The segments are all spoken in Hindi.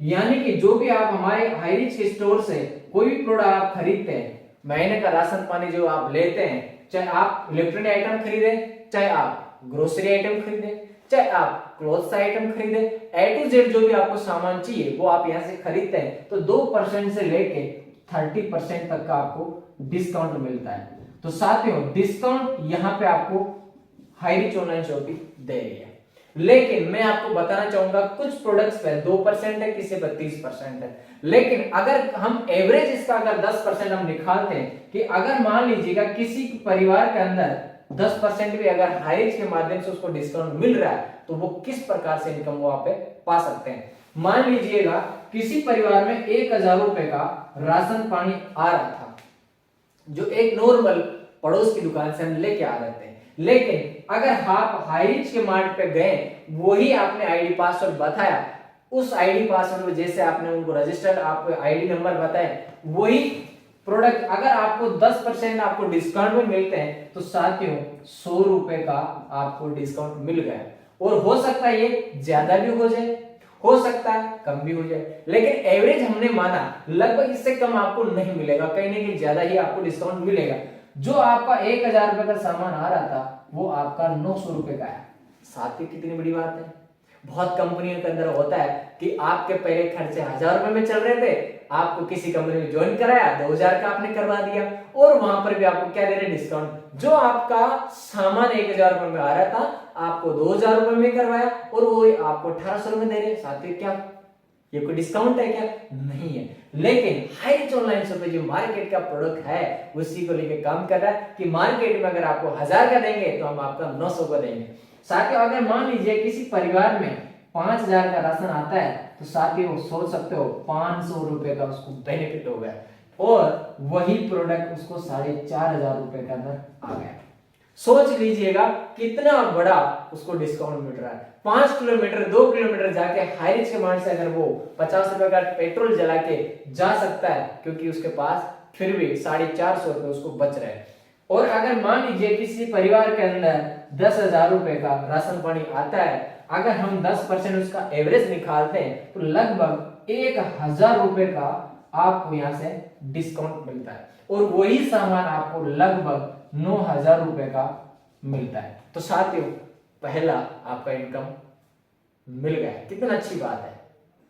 यानी कि जो भी आप हमारे हाई रिच के स्टोर से कोई भी प्रोडक्ट आप खरीदते हैं, महीने का राशन पानी जो आप लेते हैं, चाहे आप इलेक्ट्रॉनिक आइटम खरीदे, चाहे आप ग्रोसरी आइटम खरीदे, चाहे आप क्लोथ्स आइटम खरीदे, ए टू जेड जो भी आपको सामान चाहिए वो आप यहाँ से खरीदते हैं, तो 2% से लेके 30% तक का आपको डिस्काउंट मिलता है। तो साथियों डिस्काउंट यहाँ पे आपको हाई रिच ऑनलाइन शॉपिंग दे रही है। लेकिन मैं आपको बताना चाहूंगा कुछ प्रोडक्ट्स पे 2% है, किसी पे 30% है। लेकिन अगर हम एवरेज इसका अगर 10% हम निकालते हैं कि अगर मान लीजिएगा किसी परिवार के अंदर 10% भी अगर हाई रिच के माध्यम से उसको डिस्काउंट मिल रहा है तो वो किस प्रकार से इनकम वहां पे पा सकते हैं। मान लीजिएगा किसी परिवार में 1000 रुपए का राशन पानी आ रहा था, जो एक नॉर्मल पड़ोस की दुकान से हम लेके आ रहे थे। लेकिन अगर आप हाई रिच के मार्ट पे गए, वही आपने आईडी पासवर्ड बताया, उस आईडी पासवर्ड में जैसे आपने उनको रजिस्टर्ड आपको आईडी नंबर बताया, वही प्रोडक्ट अगर आपको 10% आपको डिस्काउंट में मिलते हैं तो साथियों 100 रुपए का आपको डिस्काउंट मिल गया। और हो सकता है ये ज्यादा भी हो जाए, हो सकता है कम भी हो जाए, लेकिन एवरेज हमने माना लगभग इससे कम आपको नहीं मिलेगा, कहीं ना कहीं ज्यादा ही आपको डिस्काउंट मिलेगा। जो आपका 1000 रुपए का सामान आ रहा था वो आपका 900 रुपए का है। साथियों कितनी बड़ी बात है। बहुत कंपनियों के अंदर होता है कि आपके पहले खर्चे 1000 रुपए में चल रहे थे, आपको किसी कंपनी में ज्वाइन कराया, 2000 का आपने करवा दिया और वहां पर भी आपको क्या दे रहे डिस्काउंट। जो आपका सामान 1000 रुपए में आ रहा था आपको 2000 रुपए में करवाया और वो आपको 1800 रुपए दे रहे। साथियों क्या ये कोई डिस्काउंट है क्या? नहीं है। लेकिन हाई रिच ऑनलाइन शॉपिंग जो मार्केट का प्रोडक्ट है उसी को लेकर काम कर रहा है कि मार्केट में अगर आपको 1000 का देंगे तो हम आपका 900 का देंगे। साथियों अगर मान लीजिए किसी परिवार में 5000 का राशन आता है तो साथियों सोच सकते हो 500 रुपए का उसको बेनिफिट हो गया और वही प्रोडक्ट उसको 4500 रुपए के अंदर आ गया। सोच लीजिएगा कितना बड़ा उसको डिस्काउंट मिल रहा है। 5 किलोमीटर 2 किलोमीटर जाके हाई रिच के मार्ट से अगर वो 50 रुपए का पेट्रोल जला के जा सकता है क्योंकि उसके पास फिर भी 450 रुपए उसको बच रहे हैं। और अगर मान लीजिए किसी परिवार के अंदर 10,000 रुपए का राशन पानी आता है, अगर हम 10% उसका एवरेज निकालते हैं तो लगभग 1000 रुपए का आपको यहाँ से डिस्काउंट मिलता है और वही सामान आपको लगभग 9000 रुपए का मिलता है। तो साथियों पहला आपका इनकम मिल गया, कितना अच्छी बात है।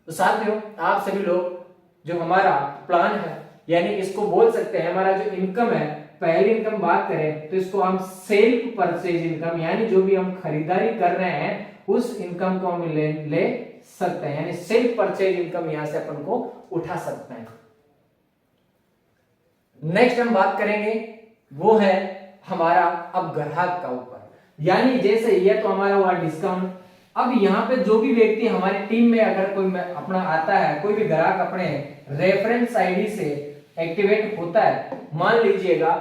तो साथियों आप सभी लोग जो हमारा प्लान है यानी इसको बोल सकते हैं हमारा जो इनकम है, पहली इनकम बात करें तो इसको हम सेल्फ परचेज इनकम यानी जो भी हम खरीदारी कर रहे हैं उस इनकम को हम ले सकते हैं, यानी सेल्फ परचेज इनकम यहां से अपन को उठा सकते हैं। नेक्स्ट हम बात करेंगे वो है हमारा अब ग्राहक का ऊपर, यानी जैसे ये तो हमारा हुआ डिस्काउंट। अब यहाँ पे जो भी व्यक्ति हमारी टीम में अगर कोई अपना आता है, कोई भी ग्राहक अपने रेफरेंस आईडी से एक्टिवेट होता है, मान लीजिएगा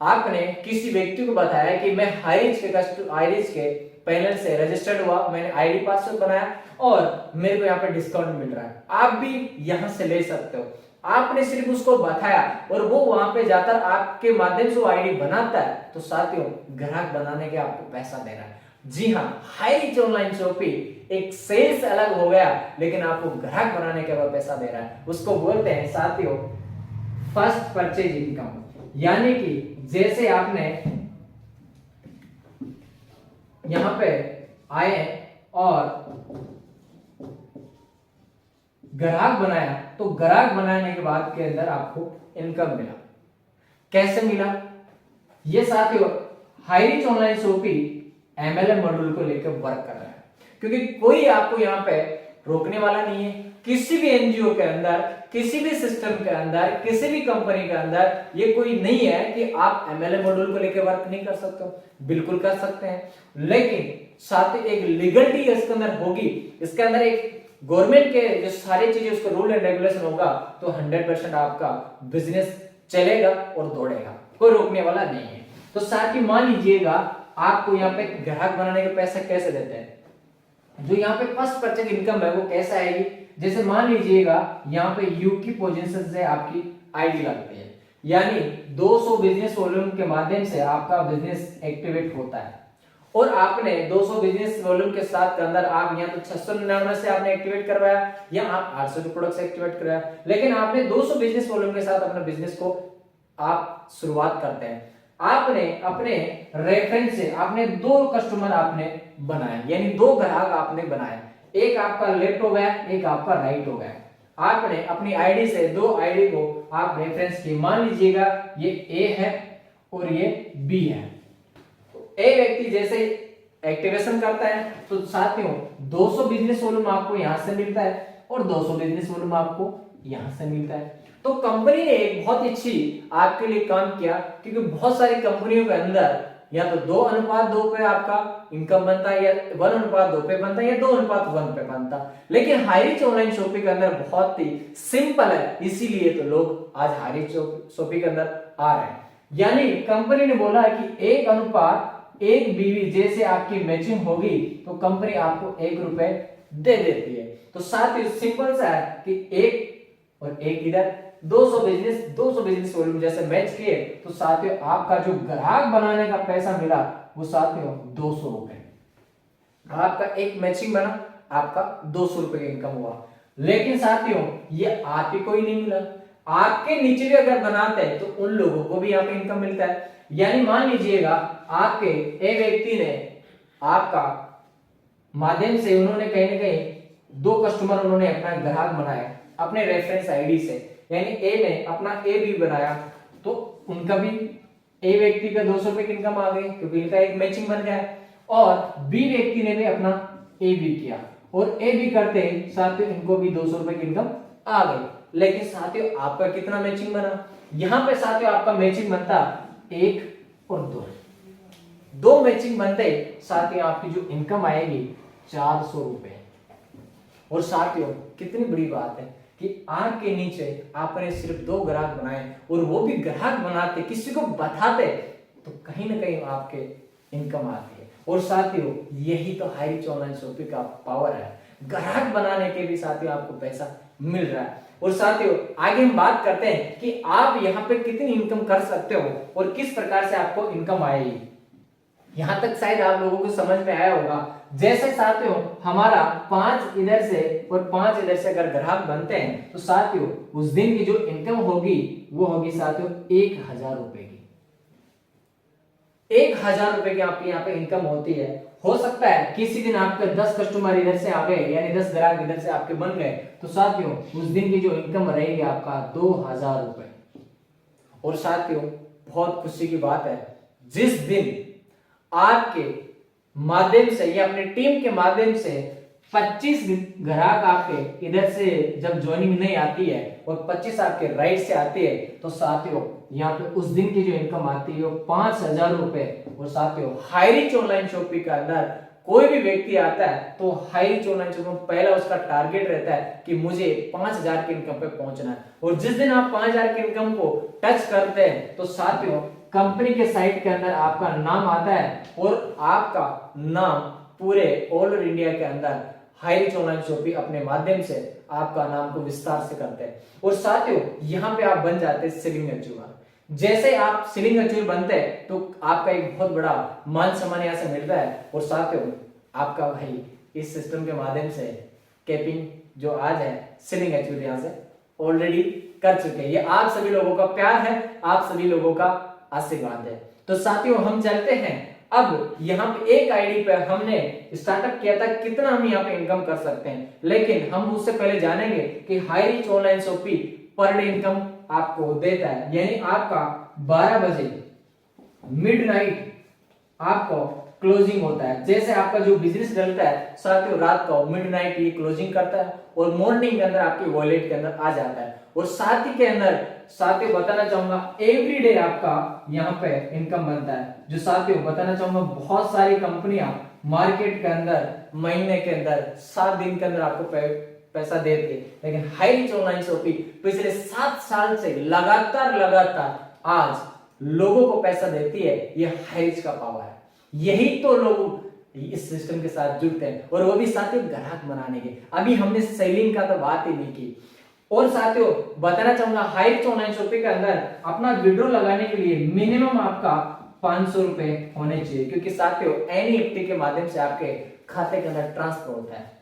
आपने किसी व्यक्ति को बताया कि मैं हाई रिच के पैनल से रजिस्टर्ड हुआ, मैंने आईडी पासवर्ड बनाया और मेरे को यहाँ पे डिस्काउंट मिल रहा है, आप भी यहाँ से ले सकते हो। आपने सिर्फ उसको बताया और वो वहां पे जाकर आपके माध्यम से वो आईडी बनाता है, तो साथियों ग्राहक बनाने के आपको पैसा देना है। जी हाँ, हाई रिच ऑनलाइन शॉपिंग एक सेल से अलग हो गया लेकिन आपको ग्राहक बनाने के बाद पैसा दे रहा है, उसको बोलते हैं साथियों फर्स्ट परचेज इनकम। यानी कि जैसे आपने यहां पे आए और ग्राहक बनाया, तो ग्राहक बनाने के बाद के अंदर आपको इनकम मिला। कैसे मिला? ये साथियों high rich online shopping MLM module को लेकर वर्क कर रहा है, क्योंकि कोई आपको यहाँ पे रोकने वाला नहीं है। किसी भी एनजीओ के अंदर, किसी भी सिस्टम के अंदर, किसी भी कंपनी के अंदर ये कोई नहीं है कि आप एमएलएम मॉड्यूल को लेकर वर्क नहीं कर सकते हो, बिल्कुल कर सकते हैं, लेकिन साथ ही एक लीगलिटी इसके अंदर होगी, इसके अंदर एक गवर्नमेंट के जो सारी चीजें उसका रूल एंड रेगुलेशन होगा, तो 100% आपका बिजनेस चलेगा और दौड़ेगा, कोई रोकने वाला नहीं है। तो साथ ही मान लीजिएगा आपको यहाँ पे ग्राहक बनाने के पैसे कैसे देते हैं, जो यहाँ पे फर्स्ट परचेज इनकम है वो कैसे आएगी? जैसे मान लीजिएगा यहाँ पे यू की पोजीशन से आपकी आईडी लगती है, यानी 200 बिजनेस वॉल्यूम के माध्यम से आपका बिजनेस एक्टिवेट होता है और आपने 200 बिजनेस वॉल्यूम के साथ के अंदर आप यहाँ तो 699 से आपने एक्टिवेट करवाया या आप 800 के प्रोडक्ट से एक्टिवेट करवाया, लेकिन आपने 200 बिजनेस वॉल्यूम के साथ अपने बिजनेस को आप शुरुआत करते हैं। आपने अपने रेफरेंस से आपने 2 कस्टमर आपने बनाए, यानी 2 ग्राहक आपने बनाए, एक आपका लेफ्ट हो गया, एक आपका राइट हो गया। आपने अपनी आईडी से 2 आईडी को आप रेफरेंस किए, मान लीजिएगा ये ए है और ये बी है। ए व्यक्ति जैसे एक्टिवेशन करता है तो साथियों 200 बिजनेस वॉल्यूम आपको यहां से मिलता है और 200 बिजनेस वॉल्यूम आपको यहां से मिलता है। तो कंपनी ने एक बहुत अच्छी आपके लिए काम किया, क्योंकि बहुत सारी कंपनियों के अंदर या तो 2:2 पे आपका इनकम बनता है, या 1:2 पे बनता है, या 2:1 पे बनता है। लेकिन हाईरिच ऑनलाइन शॉपिंग के अंदर बहुत ही सिंपल है, इसीलिए तो लोग आज हाईरिच शॉपिंग के अंदर आ रहे हैं। यानी कंपनी ने बोला है कि 1:1 बीवी जैसे आपकी मैचिंग होगी तो कंपनी आपको 1 रुपए दे देती है। तो साथ ही सिंपल सा है कि 1 और 1 इधर 200 बिजनेस वॉल्यूम जैसे मैच किए तो साथियों आपका जो ग्राहक बनाने का पैसा मिला वो साथियों 200 रुपए। आपका एक मैचिंग बना, आपका 200 रुपए का इनकम हुआ। लेकिन साथियों ये आप ही को ही नहीं मिला, आपके नीचे भी अगर बनाते हैं तो उन लोगों को भी यहाँ पे इनकम मिलता है। यानी मान लीजिएगा आपके ए व्यक्ति ने आपका माध्यम से उन्होंने कहीं ना कहीं 2 कस्टमर उन्होंने अपना ग्राहक बनाया अपने रेफरेंस आईडी से, यानी ए ने अपना ए भी बनाया तो उनका भी ए व्यक्ति का 200 रुपए की इनकम आ गई क्योंकि इनका एक मैचिंग बन गया, और बी व्यक्ति ने भी अपना ए भी किया और ए भी करते साथियों इनको भी 200 रुपए की इनकम आ गई। लेकिन साथियों आपका कितना मैचिंग बना, यहां पे साथियों आपका मैचिंग बनता 1 और 2 मैचिंग बनते साथियों आपकी जो इनकम आएगी 400 रुपए। और साथियों कितनी बड़ी बात है कि आपके नीचे आपने सिर्फ 2 ग्राहक बनाए और वो भी ग्राहक बनाते किसी को बताते तो कहीं ना कहीं आपके इनकम आती है। और साथियों यही तो हाईरिच ऑनलाइन शॉपिंग का पावर है, ग्राहक बनाने के भी साथियों आपको पैसा मिल रहा है। और साथियों आगे हम बात करते हैं कि आप यहाँ पे कितनी इनकम कर सकते हो और किस प्रकार से आपको इनकम आएगी। यहां तक शायद आप लोगों को समझ में आया होगा। जैसे साथियों हमारा 5 इधर से और 5 इधर से अगर ग्राहक बनते हैं तो साथियों उस दिन की जो इनकम होगी वो होगी साथियों 1000 रुपए की। 1000 रुपए की आपकी यहाँ पे इनकम होती है। हो सकता है किसी दिन आपके 10 कस्टमर इधर से आ गए, यानी 10 ग्राहक इधर से आपके बन गए तो साथियों उस दिन की जो इनकम रहेगी आपका 2000 रुपए। और साथियों बहुत खुशी की बात है, जिस दिन आपके माध्यम से या अपने टीम के माध्यम से 25 ग्राहक आपके इधर से जब ज्वाइनिंग नहीं आती है और 25 आपके राइट से आती है तो साथियों यहाँ पे उस दिन की जो इनकम आती है वो 5000 रुपए। और साथियों हाईरिच ऑनलाइन शॉपिंग के अंदर कोई भी व्यक्ति आता है तो हाईरिच ऑनलाइन शॉपिंग पहला उसका टारगेट रहता है कि मुझे 5000 की इनकम पे पहुंचना है। और जिस दिन आप 5000 की इनकम को टच करते हैं तो साथियों कंपनी के साइट के अंदर आपका नाम आता है और आपका नाम पूरे ऑल इंडिया के अंदर हाईरिच ऑनलाइन शॉपिंग अपने माध्यम से आपका नाम को विस्तार से करते हैं। और साथियों यहाँ पे आप बन जाते हैं सेलिंग अचीवर। जैसे आप सेलिंग अचीवर बनते हैं तो आपका एक बहुत बड़ा मान सम्मान यहाँ से मिलता है। और साथियों आपका भाई इस सिस्टम के माध्यम से कैपिंग जो आज है सेलिंग अचीवर यहाँ से ऑलरेडी कर चुके हैं। ये आप सभी लोगों का प्यार है, आप सभी लोगों का आशीर्वाद है। तो साथियों हम चलते हैं अब यहाँ पे एक आईडी पे हमने स्टार्टअप किया था, कितना हम यहाँ पे इनकम कर सकते हैं, लेकिन हम उससे पहले जानेंगे कि Highrich online shopping per day income आपको देता है। यानी आपका 12 बजे मिडनाइट आपको क्लोजिंग होता है। जैसे आपका जो बिजनेस चलता है साथियों रात को मिडनाइट ये क्लोजिंग करता है और मॉर्निंग के अंदर आपके वॉलेट के अंदर आ जाता है। और साथ ही के अंदर साथियों बताना चाहूंगा एवरी डे आपका यहाँ पे इनकम बनता है। जो साथियों बताना चाहूंगा बहुत सारी कंपनियां मार्केट के अंदर महीने के अंदर 7 दिन के अंदर आपको पैसा देती है, लेकिन हाईरिच ऑनलाइन शॉपिंग पिछले 7 साल से लगातार आज लोगों को पैसा देती है। ये हाईरिच का पावर है, यही तो लोग इस सिस्टम के साथ जुड़ते हैं और वो भी साथियों ग्राहक बनाने के। अभी हमने सेलिंग का तो बात ही नहीं की। और साथियों बताना चाहूंगा हाईरिच ऑनलाइन शॉपिंग के अंदर अपना विड्रॉ लगाने के लिए मिनिमम आपका 500 रुपए होने चाहिए, क्योंकि साथियों एनईएफटी के माध्यम से आपके खाते के अंदर ट्रांसफर होता है।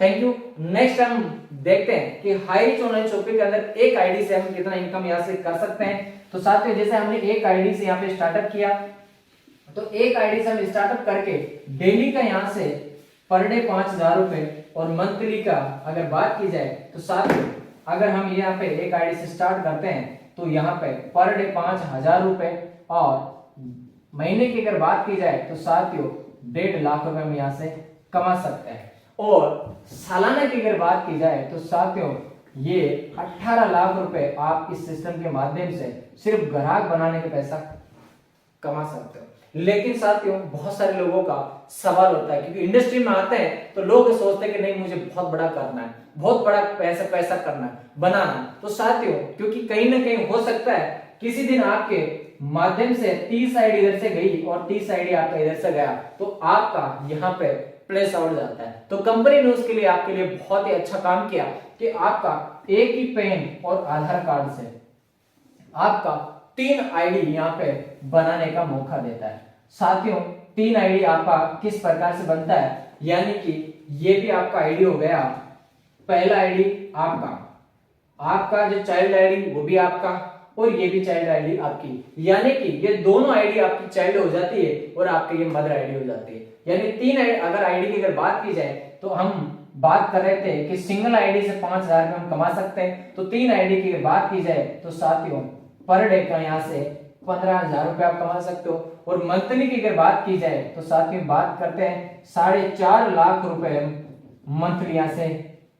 Thank you. नेक्स्ट हम देखते हैं कि हाईरिच ऑनलाइन शॉपिंग के अंदर एक आईडी से हम कितना इनकम यहाँ से कर सकते हैं। तो साथियों जैसे हमने एक आईडी से यहाँ पे स्टार्टअप किया, तो एक आईडी से हम स्टार्टअप करके डेली का यहाँ से पर डे 5000 रुपए और मंथली का अगर बात की जाए तो साथियों अगर हम यहाँ पे एक आईडी से स्टार्ट करते हैं तो यहाँ पे पर डे 5000 रुपए और महीने की अगर बात की जाए तो साथियों 1.5 लाख रुपए हम यहाँ से कमा सकते हैं। और सालाना की अगर बात की जाए तो साथियों ये 18 लाख रुपए आप इस सिस्टम के माध्यम से सिर्फ ग्राहक बनाने के पैसा कमा सकते हो। लेकिन साथियों बहुत सारे लोगों का सवाल होता है, क्योंकि इंडस्ट्री में आते हैं तो लोग सोचते हैं कि नहीं मुझे बहुत बड़ा करना है, बहुत बड़ा पैसा करना है, बनाना। तो साथियों क्योंकि कहीं ना कहीं हो सकता है किसी दिन आपके माध्यम से 30 आईडी इधर से गई और 30 आईडी आपका इधर से गया, तो आपका यहाँ पे प्लेस आउट जाता है। तो कंपनी ने उसके लिए आपके लिए बहुत ही अच्छा काम किया कि आपका एक ही पेन और आधार कार्ड से आपका 3 आईडी यहाँ पे बनाने का मौका देता है। साथियों 3 आईडी आपका किस प्रकार से बनता है, यानी कि ये भी आपका आईडी हो गया, पहला आईडी आपका जो चाइल्ड आईडी वो भी आपका, और ये भी चाइल्ड आईडी आपकी, यानी कि ये दोनों आईडी आपकी चाइल्ड हो जाती है और आपकी ये मदर आईडी हो जाती है। यानी 3 आईडी, अगर आईडी की अगर बात की जाए तो हम बात कर रहे थे कि सिंगल आईडी से 5000 रुपए हम कमा सकते हैं, तो 3 आईडी की अगर बात की जाए तो साथियों पर डे का यहाँ से 15,000 रुपए आप कमा सकते हो। और मंथली की अगर बात की जाए तो साथियों बात करते हैं 4.5 लाख रुपए मंथली यहाँ से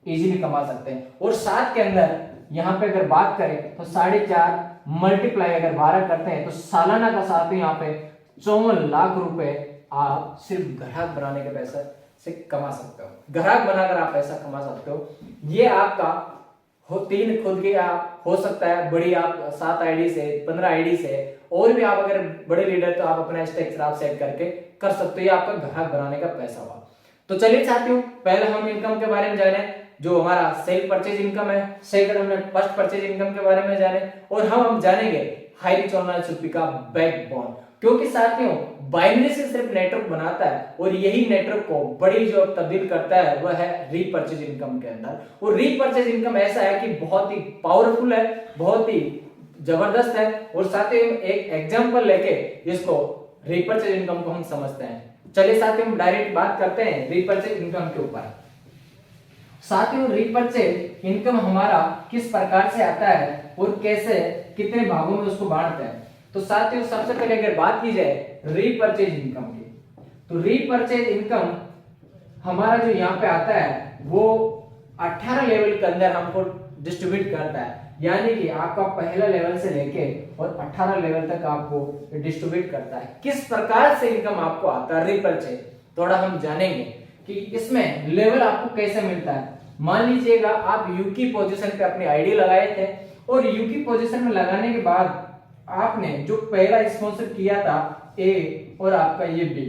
इजीली कमा सकते हैं। और साथ के अंदर यहाँ पे अगर बात करें तो 4.5 मल्टीप्लाई अगर 12 करते हैं तो सालाना का साथियों यहाँ पे 54 लाख रुपए आप सिर्फ ग्राहक बनाने के पैसे से कमा सकते हो। ग्राहक बनाकर आप पैसा कमा सकते हो। ये आपका हो 3 खुद के आप हो सकता है, बड़ी आप 7 आईडी से 15 आईडी से, और भी आप अगर बड़े लीडर तो आप अपना स्ट्रक्चर आप सेट करके कर सकते हो। ये आपका ग्राहक बनाने का पैसा हुआ। तो चलिए साथियों पहले हम इनकम के बारे में जाने, जो हमारा सेल परचेज इनकम है, सेकंड हमने फर्स्ट परचेज इनकम के बारे में जाने, और हम जानेंगे हाईरिच ऑनलाइन शॉपिंग का बैकबोन। क्योंकि साथियों बाइनरी से सिर्फ नेटवर्क बनाता है और यही नेटवर्क को बड़ी जो तब्दील करता है वह है रीपरचेज इनकम के अंदर। और रीपरचेज इनकम ऐसा है कि बहुत ही पावरफुल है, बहुत ही जबरदस्त है। और साथ ही एक एग्जांपल लेके इसको रीपरचेज इनकम को हम समझते हैं। चलिए साथियों हम डायरेक्ट बात करते हैं रीपरचेज इनकम के ऊपर। साथियों रीपरचेज इनकम हमारा किस प्रकार से आता है और कैसे कितने भागों में उसको बांटते हैं। तो साथियों सबसे पहले अगर बात की जाए रीपरचेज इनकम की, तो रीपरचेज इनकम हमारा जो यहाँ पे आता है वो 18 लेवल के अंदर हमको डिस्ट्रीब्यूट करता है। यानी कि आपका पहला लेवल से लेके और 18 लेवल तक आपको डिस्ट्रीब्यूट करता है। किस प्रकार से इनकम आपको आता है रीपरचेज, थोड़ा हम जानेंगे कि इसमें लेवल आपको कैसे मिलता है। मान लीजिएगा आप यू की पोजीशन पे अपनी आईडी लगाए थे और यू की पोजीशन में लगाने के बाद आपने जो पहला स्पॉन्सर किया था ए और आपका ये बी,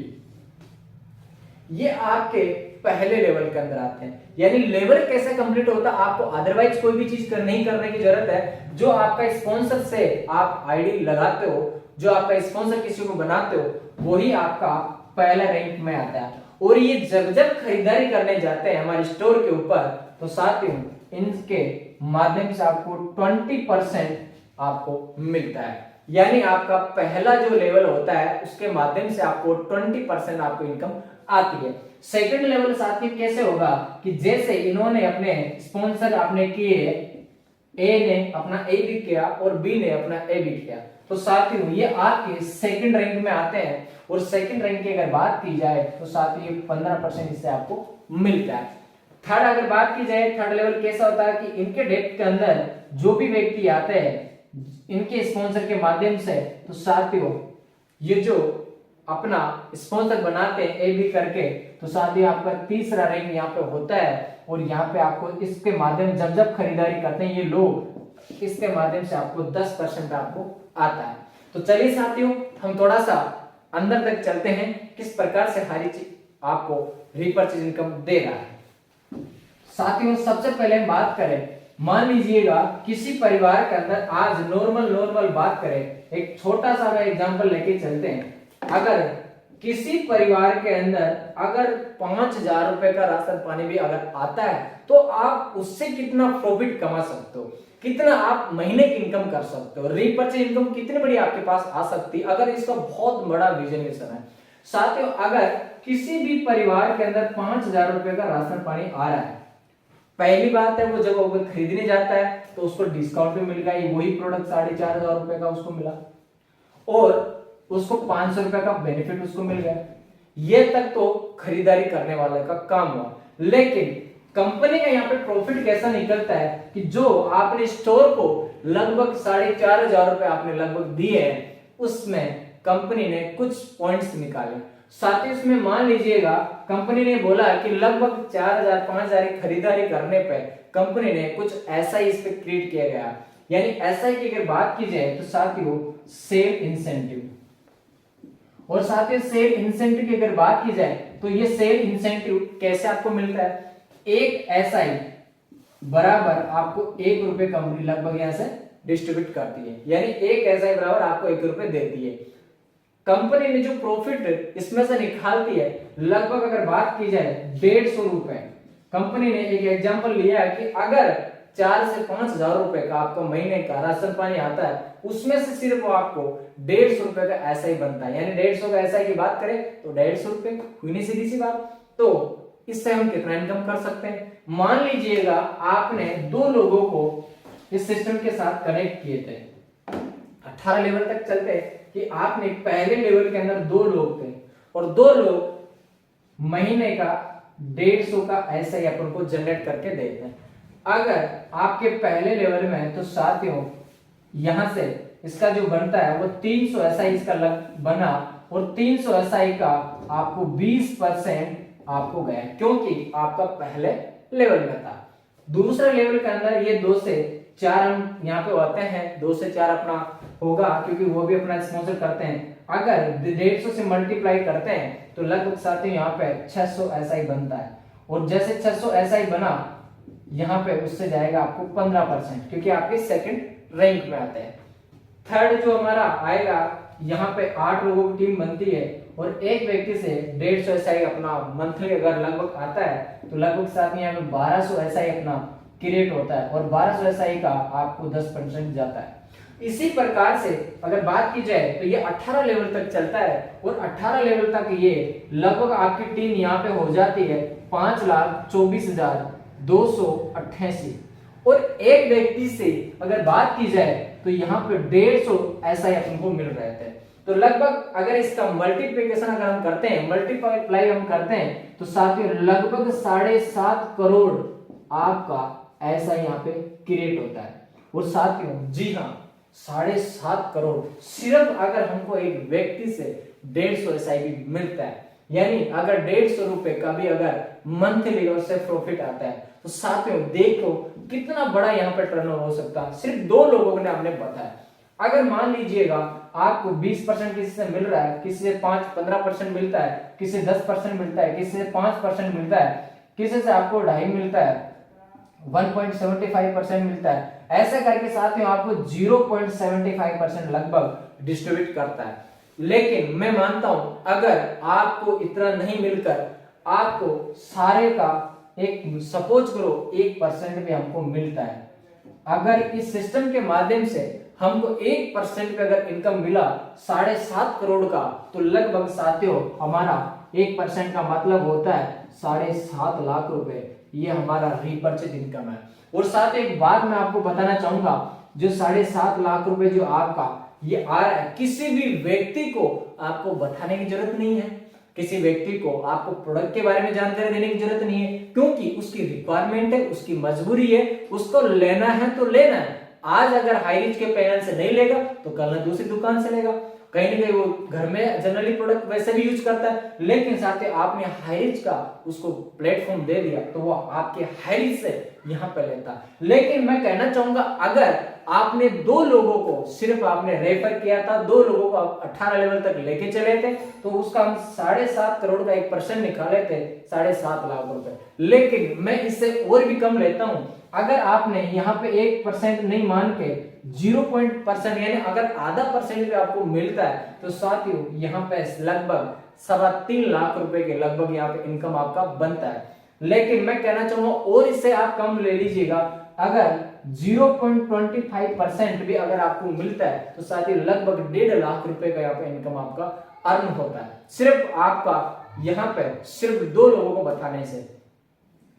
ये आपके पहले लेवल के अंदर आते हैं। यानी लेवल कैसे कंप्लीट होता है, आपको अदरवाइज कोई भी चीज नहीं करने की जरूरत है। जो आपका स्पॉन्सर से आप आईडी लगाते हो, जो आपका स्पॉन्सर किसी को बनाते हो, वही आपका पहला रैंक में आता है। और ये जब खरीदारी करने जाते हैं हमारे स्टोर के ऊपर, तो साथियों इनके माध्यम से आपको 20% आपको मिलता है। यानी आपका पहला जो लेवल होता है उसके माध्यम से आपको 20% आपको इनकम आती है। सेकंड लेवल साथियों कैसे होगा कि जैसे इन्होंने अपने स्पॉन्सर आपने किए, ए ने अपना ए भी किया और बी ने अपना ए भी किया, तो साथियों ये आपके सेकंड रैंक में आते हैं। और सेकंड रैंक की अगर बात की जाए तो साथियों 15% इससे आपको मिलता है। थर्ड अगर बात की जाए, थर्ड लेवल कैसा होता है कि इनके डेट के अंदर जो भी व्यक्ति आते हैं इनके स्पॉन्सर के माध्यम से, तो साथियों ये जो अपना स्पॉन्सर बनाते हैं ए बी करके, तो साथियों आपका तीसरा रैंक यहाँ पे होता है। और यहाँ पे आपको इसके माध्यम जब खरीदारी करते हैं ये लोग, इसके माध्यम से आपको 10% आपको आता है। तो चलिए साथियों हम थोड़ा सा अंदर तक चलते हैं किस प्रकार से हाईरिच आपको रीपरचेज इनकम दे रहा है। साथियों सबसे पहले हम बात करें, मान लीजिएगा किसी परिवार के अंदर आज नॉर्मल बात करें, एक छोटा सा एग्जांपल लेके चलते हैं। अगर किसी परिवार के अंदर अगर 5,000 रुपए का राशन पानी भी अगर आता है तो आप उससे कितना प्रॉफिट कमा सकते हो, कितना आप महीने की इनकम कर सकते हो, रीपर्चेज इनकम कितनी बड़ी आपके पास आ सकती है अगर इसका बहुत बड़ा विजन मिशन है। साथियों, अगर किसी भी परिवार के अंदर 5,000 रुपए का राशन पानी आ रहा है, पहली बात है वो जब वो खरीदने जाता है तो उसको डिस्काउंट भी मिल गया, वही प्रोडक्ट 4,500 रुपए का उसको मिला और उसको 500 रुपए का बेनिफिट उसको मिल गया। ये तक तो खरीदारी करने वाले का काम हुआ, लेकिन कंपनी का यहाँ पे प्रॉफिट कैसा निकलता है कि जो आपने स्टोर को लगभग 4,500 रुपए आपने लगभग दिए हैं, उसमें कंपनी ने कुछ पॉइंट्स निकाले। साथ ही उसमें मान लीजिएगा कंपनी ने बोला कि लगभग 4,000 5,000 की खरीदारी करने पे कंपनी ने कुछ ऐसा ही इस पे क्रिएट किया गया, यानी एसआई की अगर बात की जाए तो साथियों सेल इंसेंटिव, और साथ ही सेल इंसेंटिव की अगर बात की जाए तो ये सेल इंसेंटिव कैसे आपको मिलता है, एक एसआई बराबर आपको 1 रुपए कंपनी लगभग यहां से डिस्ट्रीब्यूट करती है, यानी एक एसआई बराबर आपको 1 रुपए देती है। कंपनी ने जो प्रॉफिट इसमें से निकालती है लगभग अगर बात की जाए 150 रुपए, कंपनी ने एक एग्जांपल लिया है कि अगर 4 से 5,000 रुपए का आपको महीने का राशन पानी आता है, उसमें से सिर्फ आपको 150 रुपए का एसआई बनता है, यानी 150 का एसआई की बात करें तो 150 रुपए हुई, नहीं सीधी सी बात। तो इससे हम कितना इनकम कर सकते हैं, मान लीजिएगा आपने 2 लोगों को इस सिस्टम के साथ कनेक्ट किए थे, 18 लेवल तक चलते कि आपने पहले लेवल के अंदर 2 लोग थे और 2 लोग महीने का 150 का एसआई अपन को जनरेट करके देते हैं। अगर आपके पहले लेवल में है तो साथियों यहां से इसका जो बनता है वो 300 एसआई इसका बना, और 300 एसआई का आपको 20% आपको गया, क्योंकि आपका पहले लेवल में था। दूसरे लेवल के अंदर ये 2 से 4 हम यहाँ पे होते हैं, 2 से 4 अपना होगा क्योंकि वो भी अपना स्पॉन्सर करते हैं। अगर 150 से मल्टीप्लाई करते हैं तो लगभग साथियों यहाँ पे 600 एसआई बनता है, और जैसे 600 एसआई बना यहाँ पे उससे जाएगा आपको 15%, क्योंकि आपके सेकंड रैंक में आते हैं। थर्ड जो हमारा आएगा यहाँ पे 8 लोगों की टीम बनती है और एक व्यक्ति से 150 एसआई अपना मंथली अगर लगभग आता है तो लगभग साथ में यहाँ पे 1200 एसआई अपना क्रिएट होता है, और 1200 एसआई का आपको 10% जाता है। इसी प्रकार से अगर बात की जाए तो ये 18 लेवल तक चलता है, और 18 लेवल तक ये लगभग आपकी टीम यहाँ पे हो जाती है 5,24,288, और एक व्यक्ति से अगर बात की जाए तो यहाँ पे 150 एसआई अपन को मिल रहे थे। तो लगभग अगर इसका मल्टीप्लिकेशन अगर हम करते हैं, मल्टीप्लाई हम करते हैं तो साथियों लगभग 7.5 करोड़ आपका ऐसा यहाँ पे क्रिएट होता है। और साथियों जी हाँ, 7.5 करोड़ सिर्फ अगर हमको एक व्यक्ति से 150 एसआई मिलता है, यानी अगर 150 रुपए का भी अगर मंथली उससे प्रॉफिट आता है तो साथियों देखो कितना बड़ा यहाँ पे टर्नओवर हो सकता है, सिर्फ 2 लोगों ने हमने बताया। अगर मान लीजिएगा आपको 20% किसी से मिल रहा है, किसी से 15% मिलता है, किसी से 10% मिलता है, किसी से 5% मिलता है, किसी से आपको 2.5 मिलता है, 1.75% मिलता है, ऐसे करके साथियों आपको 0.75% लगभग डिस्ट्रीब्यूट करता है। लेकिन मैं मानता हूं अगर आपको इतना नहीं मिलकर आपको सारे का एक सपोज करो 1% भी हमको मिलता है, अगर इस सिस्टम के माध्यम से हमको 1% पे अगर इनकम मिला 7.5 करोड़ का, तो लगभग साथियों हमारा 1% का मतलब होता है 7.5 लाख रुपए, ये हमारा रीपर्चेज इनकम है। और साथ एक बात मैं आपको बताना चाहूंगा, जो 7.5 लाख रुपए जो आपका ये आ रहा है, किसी भी व्यक्ति को आपको बताने की जरूरत नहीं है, किसी व्यक्ति को आपको प्रोडक्ट के बारे में जानकारी देने की जरूरत नहीं है, क्योंकि उसकी रिक्वायरमेंट है, उसकी मजबूरी है, उसको लेना है तो लेना है। आज अगर हाईरिच के पैनल से नहीं लेगा तो कल दूसरी दुकान से लेगा, कहीं ना कहीं वो घर में जनरली प्रोडक्ट वैसे भी यूज करता है, लेकिन साथ ही आपने हाईरिच का उसको प्लेटफॉर्म दे दिया तो वो आपके हाईरिच से यहाँ पे लेता। लेकिन मैं कहना चाहूंगा अगर आपने 2 लोगों को सिर्फ आपने रेफर किया था, 2 लोगों को आप 18 लेवल तक लेके चले थे, तो उसका हम 7.5 करोड़ का 1% निकाले थे, 7.5 लाख रुपए। लेकिन मैं इससे और भी कम लेता हूं, अगर आपने यहाँ पे 1% नहीं मान के 0% यानी अगर आधा परसेंट भी आपको मिलता है तो साथियों यहाँ पे लगभग 3.25 लाख रुपए के लगभग यहाँ पे इनकम आपका बनता है। लेकिन मैं कहना चाहूंगा और इससे आप कम ले लीजिएगा, अगर 0.25% भी अगर आपको मिलता है तो साथियों लगभग 1.5 लाख रुपए का यहाँ पे इनकम आपका अर्न होता है, सिर्फ आपका यहाँ पे सिर्फ 2 लोगों को बताने से।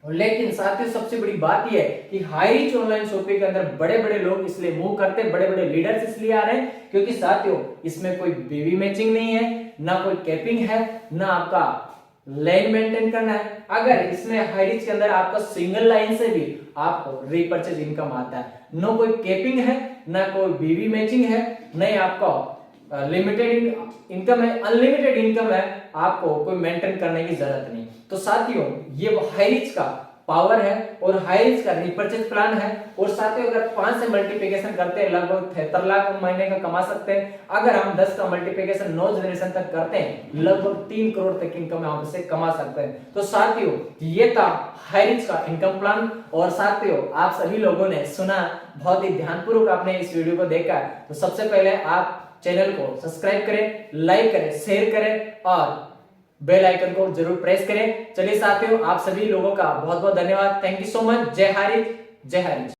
लेकिन साथियों सबसे बड़ी बात यह है कि हाई रीच ऑनलाइन शॉपिंग के अंदर बड़े बड़े लोग इसलिए मूव करते हैं, बड़े बड़े लीडर्स इसलिए आ रहे हैं क्योंकि साथियों इसमें कोई बेबी मैचिंग नहीं है, ना कोई कैपिंग है, ना आपका लाइन मेंटेन करना है। अगर इसमें हाई रीच के अंदर आपका सिंगल लाइन से भी आपको रीपर्चेज इनकम आता है, नो कोई कैपिंग है, ना कोई बेबी मैचिंग है, नहीं आपका लिमिटेड इनकम है, अनलिमिटेड इनकम है, आपको कोई मेंटेन करने की जरूरत नहीं। तो साथियों ये हाई रीच का पावर है और हाई रीच का रिपर्चेज प्लान है। और साथियों अगर 5 से मल्टीप्लिकेशन करते हैं लगभग 73 लाख महीने का कमा सकते हैं। अगर हम 10 का मल्टीप्लिकेशन 9 जनरेशन तक करते हैं लगभग 3 करोड़ तक इनकम हम इससे कमा सकते हैं। तो साथियों ये था हाई रीच का इनकम प्लान। और साथियों आप सभी लोगों ने सुना, बहुत ही ध्यानपूर्वक आपने इस वीडियो को देखा, तो सबसे पहले आप चैनल को सब्सक्राइब करें, लाइक करें, शेयर करें और बेल आइकन को जरूर प्रेस करें। चलिए साथियों आप सभी लोगों का बहुत बहुत धन्यवाद। Thank you so much. जय हारी जय हारी।